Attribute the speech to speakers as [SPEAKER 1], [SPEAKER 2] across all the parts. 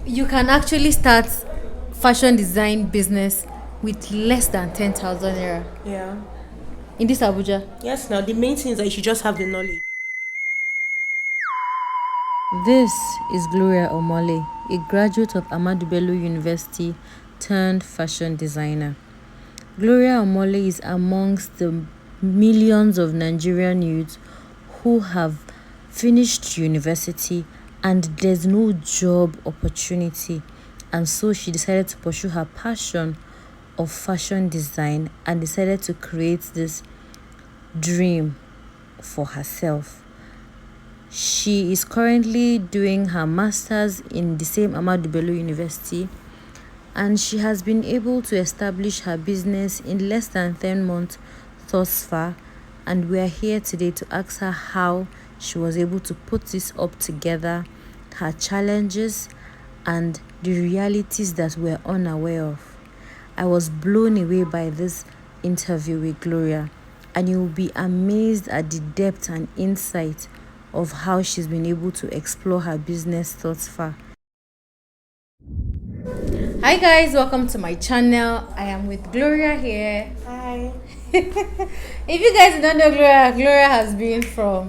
[SPEAKER 1] You can actually start fashion design business with less than 10,000 naira
[SPEAKER 2] Yeah.
[SPEAKER 1] in this Abuja.
[SPEAKER 2] Yes, now the main thing is that you should just have the knowledge.
[SPEAKER 1] This is Gloria Omole, a graduate of Ahmadu Bello University turned fashion designer. Gloria Omole is amongst the millions of Nigerian youths who have finished university and there's no job opportunity. And so she decided to pursue her passion of fashion design and decided to create this dream for herself. She is currently doing her master's in the same Ahmadu Bello University, and she has been able to establish her business in less than 10 months thus far. And we are here today to ask her how she was able to put this up together, her challenges, and the realities that we're unaware of. I was blown away by this interview with Gloria, and you will be amazed at the depth and insight of how she's been able to explore her business thus far. Hi guys, welcome to my channel. I am with Gloria here.
[SPEAKER 2] Hi.
[SPEAKER 1] If you guys don't know Gloria has been from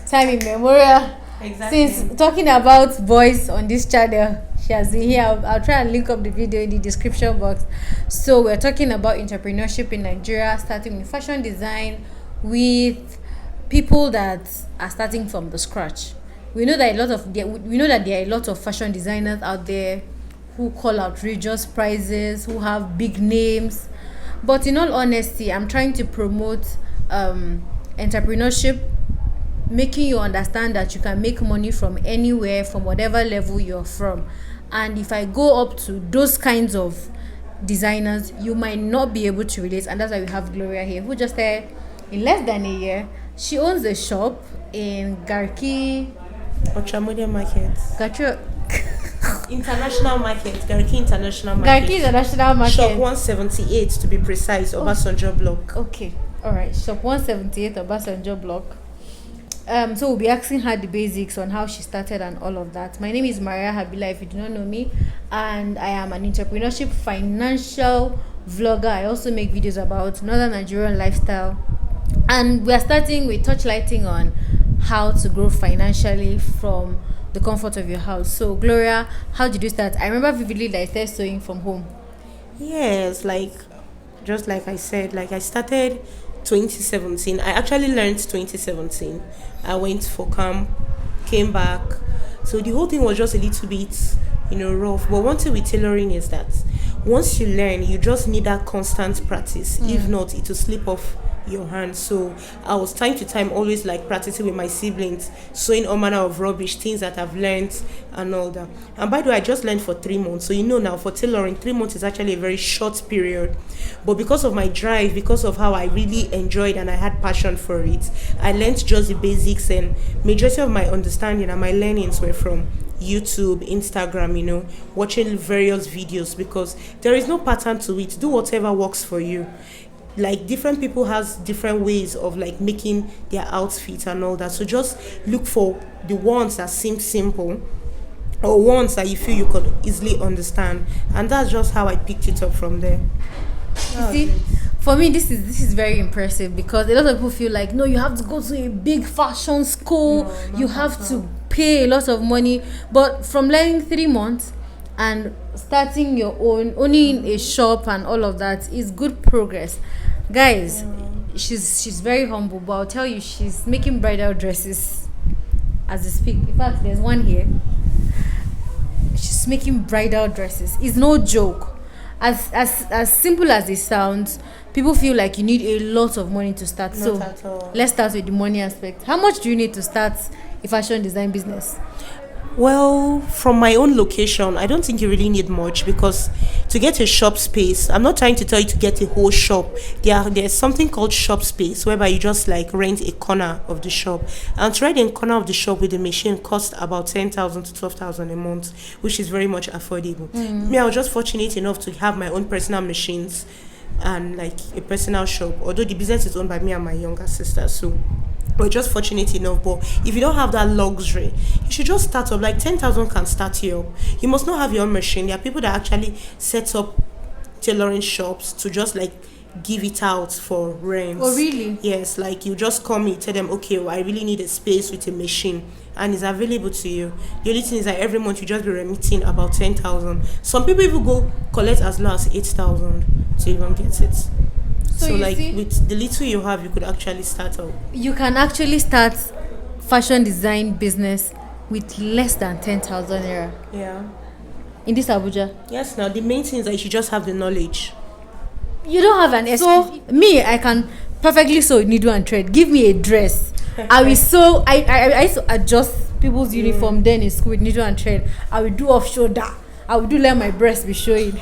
[SPEAKER 1] time immemorial.
[SPEAKER 2] Exactly.
[SPEAKER 1] Since talking about voice on this channel, she has been here. I'll try and link up the video in the description box. So we're talking about entrepreneurship in Nigeria, starting with fashion design with people that are starting from the scratch. We know that there are a lot of fashion designers out there who call outrageous prices, who have big names. But in all honesty, I'm trying to promote entrepreneurship, making you understand that you can make money from anywhere, from whatever level you're from. And if I go up to those kinds of designers, you might not be able to relate. And that's why we have Gloria here, who just in less than a year, she owns a shop in Garki.
[SPEAKER 2] Ochamudia Market.
[SPEAKER 1] Garki
[SPEAKER 2] International Market. Garki International Market.
[SPEAKER 1] International Market.
[SPEAKER 2] Shop 178 to be precise, Obasanjo Block.
[SPEAKER 1] Okay. Alright. Shop 178 Obasanjo Block. So we'll be asking her the basics on how she started and all of that. My name is Maria Habila, if you do not know me, and I am an entrepreneurship financial vlogger. I also make videos about Northern Nigerian Lifestyle, and we are starting with touchlighting on how to grow financially from the comfort of your house. So Gloria, how did you start? I remember vividly that I started sewing from home.
[SPEAKER 2] Yes, just like I said, I started 2017. I actually learned 2017. I went for camp, came back. So the whole thing was just a little bit, rough. But one thing with tailoring is that once you learn, you just need that constant practice. If not, it will slip off your hands. So I was time to time always practicing with my siblings, sewing all manner of rubbish, things that I've learned and all that. And by the way, I just learned for 3 months. So now for tailoring, 3 months is actually a very short period. But because of my drive, because of how I really enjoyed and I had passion for it, I learned just the basics, and majority of my understanding and my learnings were from YouTube, Instagram, watching various videos, because there is no pattern to it. Do whatever works for you. Different people has different ways of making their outfits and all that. So just look for the ones that seem simple or ones that you feel you could easily understand, and that's just how I picked it up from there.
[SPEAKER 1] You see, for me, this is very impressive, because a lot of people feel like, no, you have to go to a big fashion school,
[SPEAKER 2] No,
[SPEAKER 1] you
[SPEAKER 2] not
[SPEAKER 1] have
[SPEAKER 2] at
[SPEAKER 1] to
[SPEAKER 2] all.
[SPEAKER 1] pay a lot of money. But from learning 3 months and starting your own, owning a shop and all of that is good progress. Guys, she's very humble, but I'll tell you, she's making bridal dresses as we speak. In fact, there's one here. She's making bridal dresses. It's no joke. As simple as it sounds, people feel like you need a lot of money to start.
[SPEAKER 2] Not at all.
[SPEAKER 1] Let's start with the money aspect. How much do you need to start a fashion design business?
[SPEAKER 2] Well, from my own location, I don't think you really need much, because to get a shop space, I'm not trying to tell you to get a whole shop. There's something called shop space, whereby you just rent a corner of the shop. And to rent a corner of the shop with the machine costs about 10,000 to 12,000 a month, which is very much affordable. Me, I was just fortunate enough to have my own personal machines and a personal shop. Although the business is owned by me and my younger sister, so we're just fortunate enough. But if you don't have that luxury, you should just start up. Like 10,000 can start you up. You must not have your own machine. There are people that actually set up tailoring shops to just like give it out for rent.
[SPEAKER 1] Oh, really?
[SPEAKER 2] Yes, like you just come in, tell them, okay, well, I really need a space with a machine, and it's available to you. The only thing is that every month you just be remitting about 10,000. Some people even go collect as low as 8,000 to even get it. So
[SPEAKER 1] you
[SPEAKER 2] like
[SPEAKER 1] see,
[SPEAKER 2] with the little you have, you could actually start out.
[SPEAKER 1] you can actually start fashion design business with less than 10,000 naira
[SPEAKER 2] Yeah.
[SPEAKER 1] in this Abuja.
[SPEAKER 2] Yes. Now the main thing is that you should just have the knowledge.
[SPEAKER 1] You don't have an excuse. Me, I can perfectly sew needle and thread. Give me a dress. I will sew. I used to adjust people's uniform then in school with needle and thread. I will do off shoulder. I will do let my breast be showing.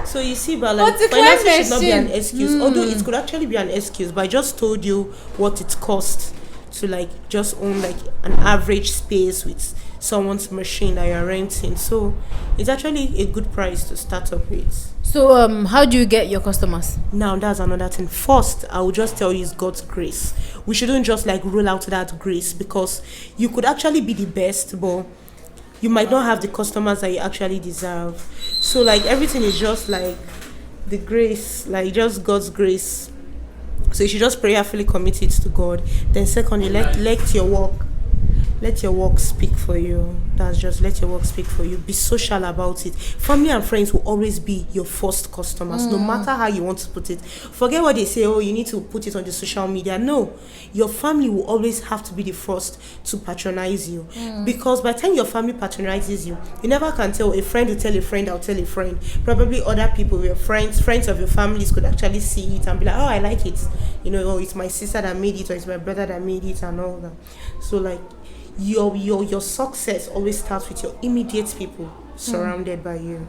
[SPEAKER 2] So you see, but like
[SPEAKER 1] But the
[SPEAKER 2] finances should not be
[SPEAKER 1] machine.
[SPEAKER 2] an excuse. Although it could actually be an excuse, but I just told you what it costs to like just own like an average space with someone's machine that you're renting. So it's actually a good price to start up with.
[SPEAKER 1] So, how do you get your customers?
[SPEAKER 2] Now that's another thing. First, I will just tell you it's God's grace. We shouldn't just like rule out that grace, because you could actually be the best, but you might not have the customers that you actually deserve. So like everything is just like the grace, like just God's grace. So you should just prayerfully commit it to God. Then secondly, let your work speak for you. That's just let your work speak for you. Be social about it. Family and friends will always be your first customers, no matter how you want to put it. Forget what they say, oh, you need to put it on the social media. No, your family will always have to be the first to patronize you. Because by the time your family patronizes you, you never can tell. A friend will tell a friend, I'll tell a friend. Probably other people, your friends of your families could actually see it and be like, oh, I like it. You know, oh, it's my sister that made it, or it's my brother that made it, and all that. So like, your success always starts with your immediate people surrounded by you.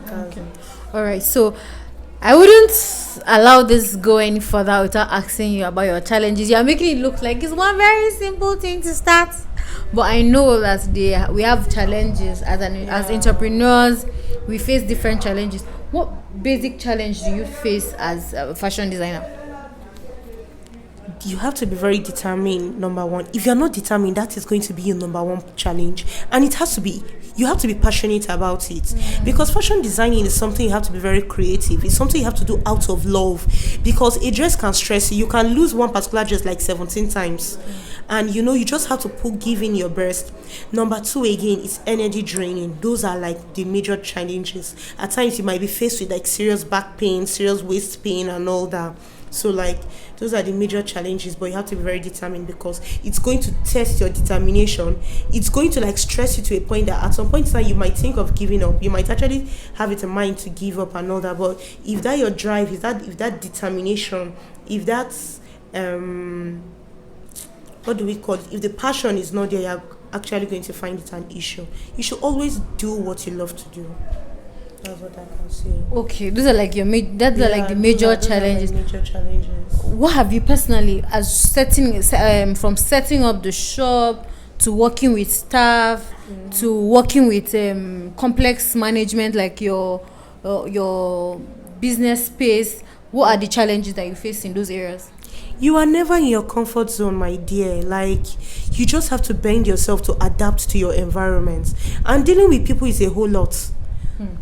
[SPEAKER 1] Okay. All right. So I wouldn't allow this go any further without asking you about your challenges. You are making it look like it's one very simple thing to start, but I know that we have challenges as entrepreneurs. We face different challenges. What basic challenge do you face as a fashion designer?
[SPEAKER 2] You have to be very determined, number one. If you're not determined, that is going to be your number one challenge. And it has to be, you have to be passionate about it. Because fashion designing is something you have to be very creative. It's something you have to do out of love. Because a dress can stress you. You can lose one particular dress like 17 times. And you just have to give in your best. Number two, again, is energy draining. Those are like the major challenges. At times you might be faced with like serious back pain, serious waist pain, and all that. So like those are the major challenges, but you have to be very determined, because it's going to test your determination. It's going to like stress you to a point that at some point in time you might think of giving up. You might actually have it in mind to give up and all that. But if that your drive, if that determination, if that's what do we call it? If the passion is not there, you're actually going to find it an issue. You should always do what you love to do. That's what I can say.
[SPEAKER 1] Okay, those are like your the major challenges.
[SPEAKER 2] Those are the major challenges.
[SPEAKER 1] What have you personally, as from setting up the shop to working with staff to working with complex management like your business space? What are the challenges that you face in those areas?
[SPEAKER 2] You are never in your comfort zone, my dear. Like, you just have to bend yourself to adapt to your environment. And dealing with people is a whole lot.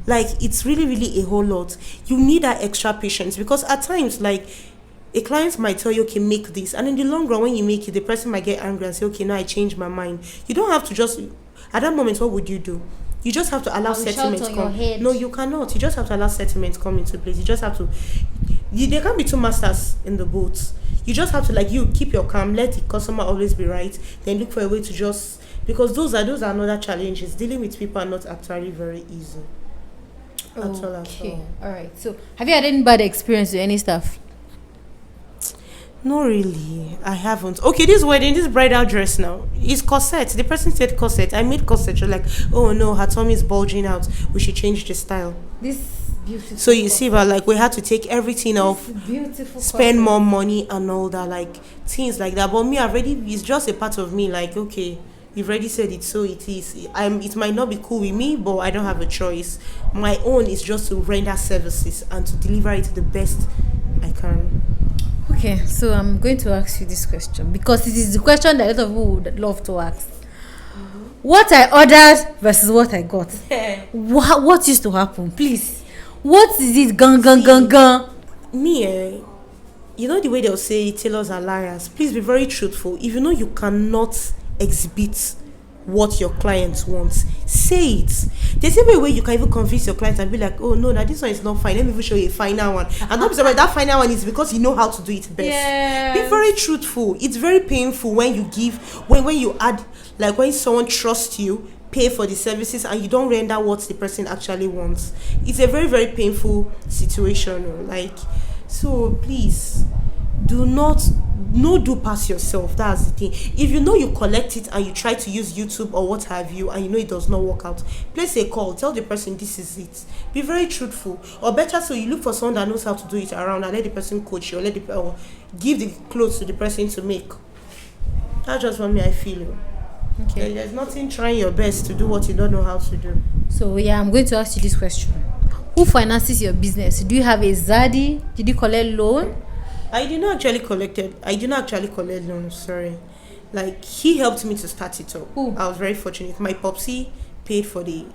[SPEAKER 2] Like, it's really, really a whole lot. You need that extra patience, because at times, like, a client might tell you, okay, make this. And in the long run, when you make it, the person might get angry and say, okay, now I changed my mind. You don't have to just, at that moment, what would you do? You just have to allow settlements come. No, you cannot. You just have to allow settlements come into place. You just have to, there can't be two masters in the boat. You just have to, like, you keep your calm, let the customer always be right, then look for a way to just, because those are another challenges. Dealing with people are not actually very easy. At all.
[SPEAKER 1] All right. So, have you had any bad experience with any staff?
[SPEAKER 2] No, really. I haven't. Okay, this bridal dress now, is corset. The person said corset. I made corset. You're like, oh no, her tummy is bulging out. We should change the style.
[SPEAKER 1] This beautiful.
[SPEAKER 2] So you see, but like we had to take everything off, spend more money and all that, like things like that. But me, it's just a part of me. Like, okay, you've already said it, so it is. It might not be cool with me, but I don't have a choice. My own is just to render services and to deliver it the best I can.
[SPEAKER 1] Okay, so I'm going to ask you this question because it is the question that a lot of people would love to ask. What I ordered versus what I got. What used to happen? Please. What is it? Gang.
[SPEAKER 2] Me, you know the way they'll say tailors are liars. Please be very truthful. If you know you cannot exhibit what your client wants, say it. There's a way you can even convince your client and be like, oh no, this one is not fine, let me even show you a final one, and not be surprised that final one is because you know how to do it best.
[SPEAKER 1] Yes.
[SPEAKER 2] Be very truthful. It's very painful when you give, when you add, like when someone trusts you, pay for the services, and you don't render what the person actually wants. It's a very, very painful situation. Like, so please do not do pass yourself. That's the thing. If you know you collect it and you try to use YouTube or what have you, and you know it does not work out, place a call, tell the person this is it. Be very truthful. Or better so, you look for someone that knows how to do it around and let the person coach you, or give the clothes to the person to make. That's just what I feel. Okay. There's nothing trying your best to do what you don't know how to do.
[SPEAKER 1] So I'm going to ask you this question. Who finances your business? Do you have a Zaddy? Did you collect loan?
[SPEAKER 2] I did not actually collect loans, sorry. Like, he helped me to start it up.
[SPEAKER 1] Ooh.
[SPEAKER 2] I was very fortunate. My popsy paid for the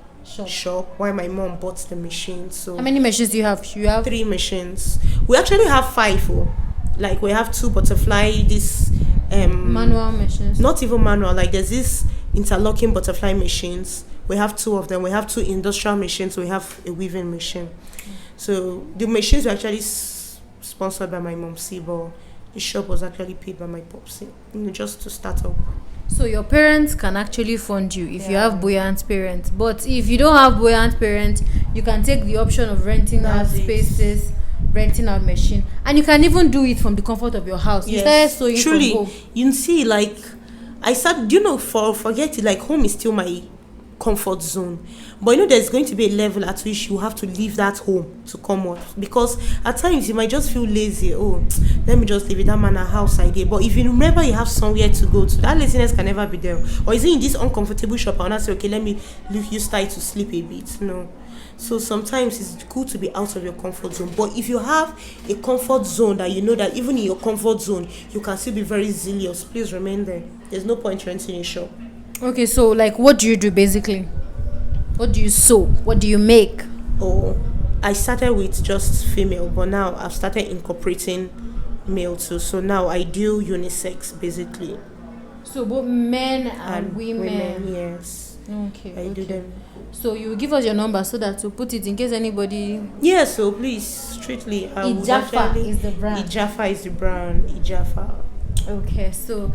[SPEAKER 2] shop while my mom bought the machine. So
[SPEAKER 1] how many machines do you have? You have
[SPEAKER 2] 3 machines. We actually have 5. Like, we have 2 butterfly, this
[SPEAKER 1] manual machines.
[SPEAKER 2] Not even manual. Like, there's this interlocking butterfly machines. We have 2 of them. We have 2 industrial machines. We have a weaving machine. So the machines were actually sponsored by my mom, but the shop was actually paid by my popsy, just to start up.
[SPEAKER 1] So your parents can actually fund you if you have buoyant parents. But if you don't have buoyant parents, you can take the option of renting out spaces, renting out machine, and you can even do it from the comfort of your house.
[SPEAKER 2] Yes, truly. You see, like, I said, forget it. Like, home is still my comfort zone, but there's going to be a level at which you have to leave that home to come out, because at times you might just feel lazy. Oh, let me just leave it, that man a house idea. But if you remember you have somewhere to go to, that laziness can never be there. Or is it in this uncomfortable shop and I say, okay, let me leave you start to sleep a bit? No. So sometimes it's good to be out of your comfort zone. But if you have a comfort zone that you know that even in your comfort zone you can still be very zealous, please remain there. There's no point renting a shop.
[SPEAKER 1] Okay, so like, what do you do basically? What do you sew? What do you make?
[SPEAKER 2] Oh, I started with just female, but now I've started incorporating male too. So now I do unisex basically.
[SPEAKER 1] So both men and women.
[SPEAKER 2] Yes.
[SPEAKER 1] Okay.
[SPEAKER 2] I do them.
[SPEAKER 1] So you will give us your number so that to put it in case anybody.
[SPEAKER 2] Yes. So please, strictly.
[SPEAKER 1] Ijafa is the brand.
[SPEAKER 2] Ijafa is the brand. Ijafa.
[SPEAKER 1] Okay, so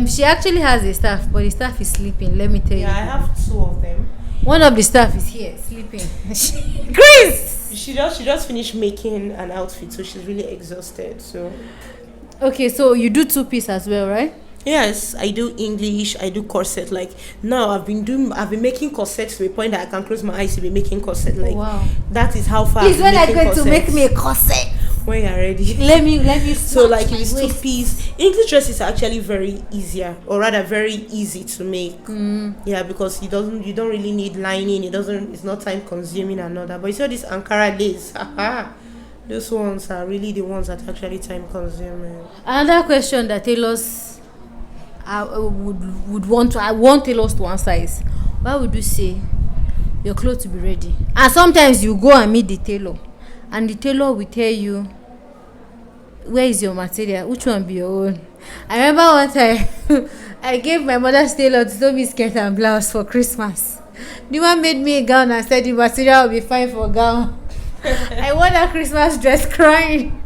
[SPEAKER 1] she actually has a staff, but the staff is sleeping. Let me tell you.
[SPEAKER 2] Yeah, I have 2 of them.
[SPEAKER 1] One of the staff is here sleeping. Grace.
[SPEAKER 2] She just finished making an outfit, so she's really exhausted. So.
[SPEAKER 1] Okay, so you do 2-piece as well, right?
[SPEAKER 2] Yes, I do English. I do corset. Like, now I've been making corsets to a point that I can close my eyes to be making corset. Like,
[SPEAKER 1] wow.
[SPEAKER 2] That is how far.
[SPEAKER 1] Please, when I'm going to make me a corset.
[SPEAKER 2] When you're ready.
[SPEAKER 1] Let me.
[SPEAKER 2] So like, if it's 2-piece, English dresses are actually very easier, or rather very easy to make. Yeah, because you don't really need lining. It's not time consuming and all that. But you see this Ankara lace, those ones are really the ones that are actually time consuming.
[SPEAKER 1] Another question that tailors would want tailors to answer is, why would you say your clothes to be ready? And sometimes you go and meet the tailor, and the tailor will tell you, where is your material? Which one be your own? I remember one time I gave my mother's tailor to sew me skirt and blouse for Christmas. The one made me a gown and said the material will be fine for a gown. I wore that Christmas dress crying.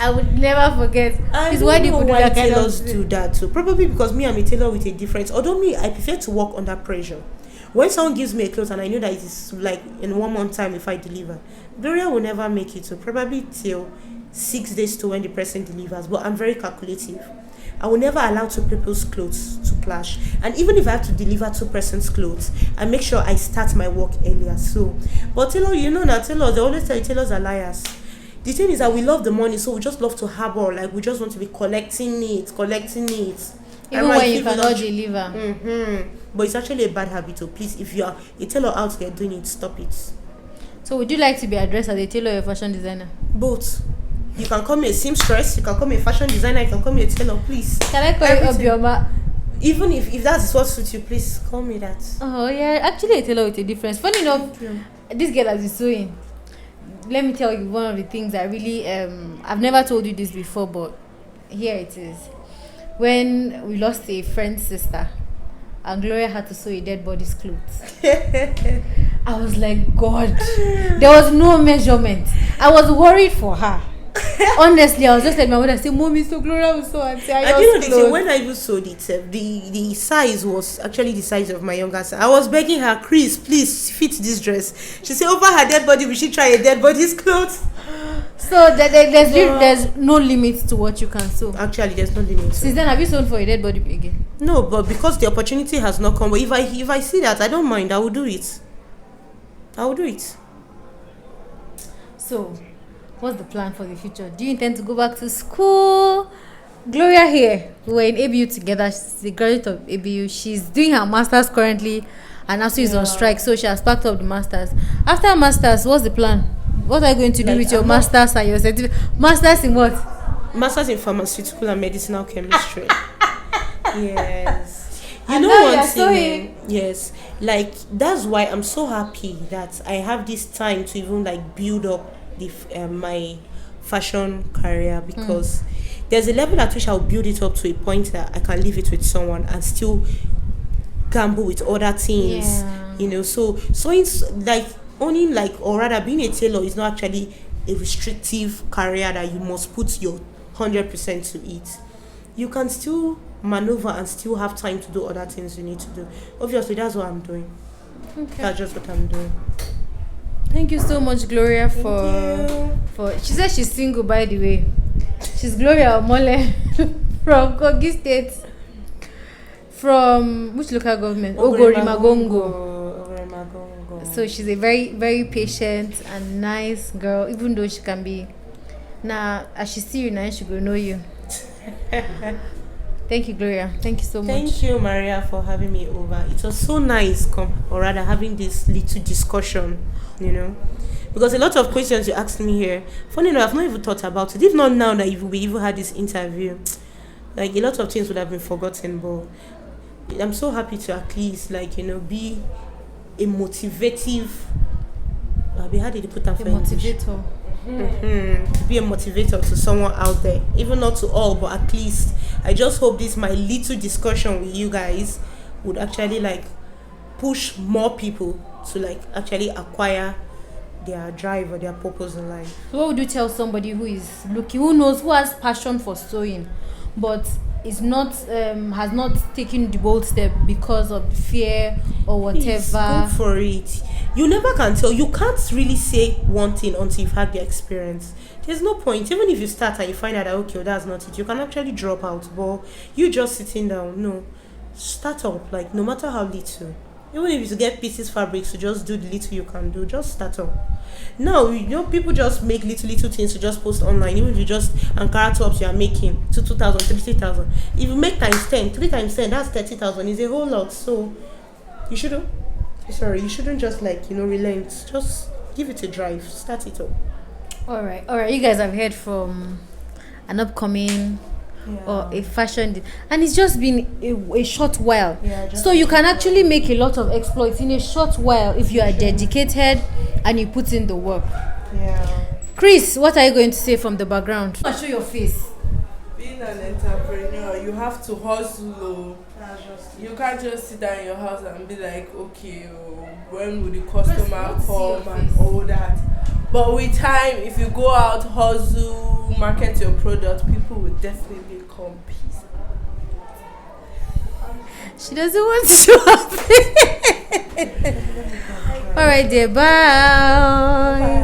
[SPEAKER 1] I would never forget.
[SPEAKER 2] I don't know why tailors do that too. Probably because me, I'm a tailor with a difference. Although me, I prefer to work under pressure. When someone gives me a clothes and I know that it is like in 1 month time if I deliver, Gloria will never make it. So probably till 6 days to when the person delivers. But I'm very calculative. I will never allow 2 people's clothes to clash. And even if I have to deliver 2 persons' clothes, I make sure I start my work earlier. So, but tailor, tailors, they always tell you tailors are liars. The thing is that we love the money, so we just love to harbor. Like, we just want to be collecting it.
[SPEAKER 1] Even when you cannot deliver.
[SPEAKER 2] But it's actually a bad habit. So please, if you are a tailor out there doing it, stop it.
[SPEAKER 1] So would you like to be addressed as a tailor or a fashion designer?
[SPEAKER 2] Both. You can call me a seamstress, you can call me a fashion designer, you can call me a tailor, please.
[SPEAKER 1] Can I call you Obioma?
[SPEAKER 2] Even if that is what suits you, please call me that.
[SPEAKER 1] Oh yeah, actually a tailor with a difference. Funny enough, this girl has been sewing. Let me tell you one of the things I really I've never told you this before, but here it is. When we lost a friend's sister and Gloria had to sew a dead body's clothes, I was like, God, there was no measurement. I was worried for her. Honestly, I was just like my mother say, "Mommy, so Gloria was so and say,
[SPEAKER 2] you know the thing, when I even sewed it, the size was actually the size of my younger sister. I was begging her, Chris, please fit this dress. She said, over her dead body, we should try a dead body's clothes.
[SPEAKER 1] So there's no limit to what you can sew.
[SPEAKER 2] Actually, there's no limit.
[SPEAKER 1] Since then, have you sewn for a dead body again?
[SPEAKER 2] No, but because the opportunity has not come. But if I see that, I don't mind. I will do it.
[SPEAKER 1] So, what's the plan for the future? Do you intend to go back to school? Gloria here, we were in ABU together. She's a graduate of ABU. She's doing her master's currently, and also is on strike, so she has packed up the master's. After master's, what's the plan? What are you going to do with your master's and your certificate? Master's in what?
[SPEAKER 2] Master's in pharmaceutical and medicinal chemistry. Yes. You know one thing? Yes. Like, that's why I'm so happy that I have this time to even like build up my fashion career, because there's a level at which I'll build it up to a point that I can leave it with someone and still gamble with other things.
[SPEAKER 1] Yeah.
[SPEAKER 2] You know, so it's like owning, like, or rather being a tailor is not actually a restrictive career that you must put your 100% to it. You can still maneuver and still have time to do other things you need to do. Obviously, that's what I'm doing.
[SPEAKER 1] Okay.
[SPEAKER 2] That's just what I'm doing.
[SPEAKER 1] Thank you so much, Gloria, for. She said she's single, by the way. She's Gloria Omole from Kogi State. From which local government? Ogorimagongo. So she's a very, very patient and nice girl, even though she can be. Now, as she see you now, she will know you. Thank you, Gloria. Thank you so much.
[SPEAKER 2] Thank you, Maria, for having me over. It was so nice, or rather, having this little discussion, you know. Because a lot of questions you asked me here, funny enough, I've not even thought about it. If not now that we even had this interview, like, a lot of things would have been forgotten. But I'm so happy to at least, like, you know, be a motivative. How did you put that?
[SPEAKER 1] A motivator.
[SPEAKER 2] To be a motivator to someone out there, even not to all, but at least I just hope this my little discussion with you guys would actually like push more people to like actually acquire their drive or their purpose in life.
[SPEAKER 1] So what would you tell somebody who is looking, who has passion for sewing, but is not has not taken the bold step because of fear or whatever?
[SPEAKER 2] Please, go for it. You never can tell. You can't really say one thing until you've had the experience. There's no point. Even if you start and you find out that, okay, that's not it, you can actually drop out. But you just sitting down, no. Start up, like, no matter how little. Even if you get pieces fabrics to just do the little you can do, just start up. Now, you know, people just make little things to just post online. Even if you just Ankara tops you are making to 2,000, 3,000. If you make times 10, 3 times 10, that's 30,000. It's a whole lot. So, you shouldn't just like, you know, relent. Just give it a drive. Start it up. All right.
[SPEAKER 1] You guys have heard from an upcoming or a fashion and it's just been a short while. So you can actually make a lot of exploits in a short while if you are dedicated and you put in the work. Chris, what are you going to say from the background? Show your face.
[SPEAKER 3] Being an entrepreneur, you have to hustle. You can't just sit down in your house and be like, okay, when will the customer come and all that. But with time, if you go out, hustle, market your product, people will definitely come. Peace.
[SPEAKER 1] She doesn't want to. All right, dear. Bye.